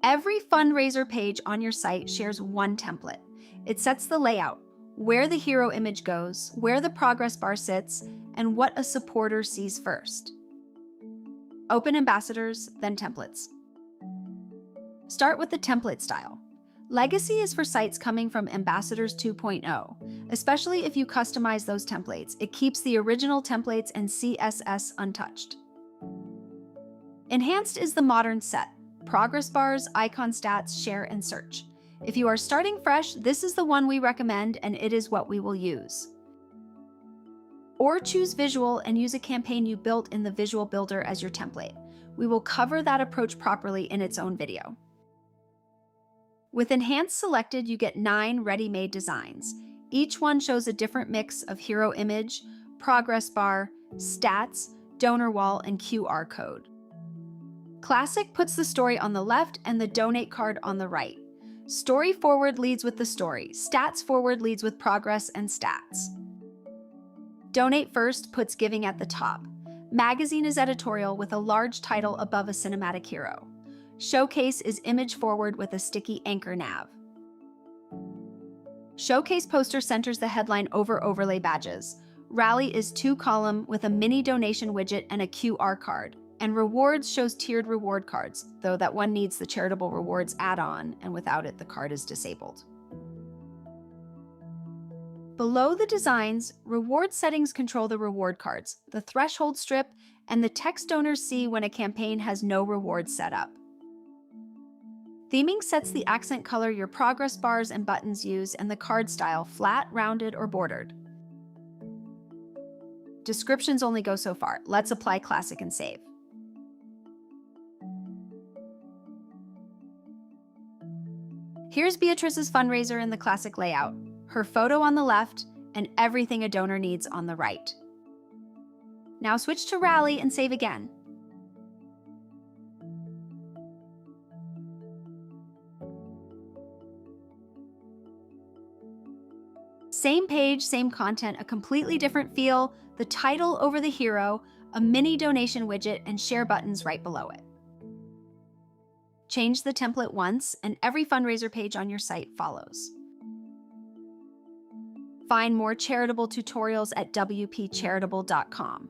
Every fundraiser page on your site shares one template. It sets the layout, where the hero image goes, where the progress bar sits, and what a supporter sees first. Open ambassadors, then templates. Start with the template style. Legacy is for sites coming from Ambassadors 2.0, especially if you customize those templates. It keeps the original templates and CSS untouched. Enhanced is the modern set: progress bars, icon stats, share, and search. If you are starting fresh, this is the one we recommend, and it is what we will use. Or choose visual and use a campaign you built in the visual builder as your template. We will cover that approach properly in its own video. With Enhanced selected, you get 9 ready-made designs. Each one shows a different mix of hero image, progress bar, stats, donor wall, and QR code. Classic puts the story on the left and the donate card on the right. Story forward leads with the story. Stats forward leads with progress and stats. Donate first puts giving at the top. Magazine is editorial with a large title above a cinematic hero. Showcase is image forward with a sticky anchor nav. Showcase poster centers the headline over overlay badges. Rally is 2-column with a mini donation widget and a QR card. And Rewards shows tiered reward cards, though that one needs the Charitable Rewards add-on, and without it, the card is disabled. Below the designs, reward settings control the reward cards, the threshold strip, and the text donors see when a campaign has no rewards set up. Theming sets the accent color your progress bars and buttons use, and the card style: flat, rounded, or bordered. Descriptions only go so far. Let's apply Classic and save. Here's Beatrice's fundraiser in the Classic layout, her photo on the left, and everything a donor needs on the right. Now switch to Rally and save again. Same page, same content, a completely different feel, the title over the hero, a mini donation widget, and share buttons right below it. Change the template once, and every fundraiser page on your site follows. Find more charitable tutorials at wpcharitable.com.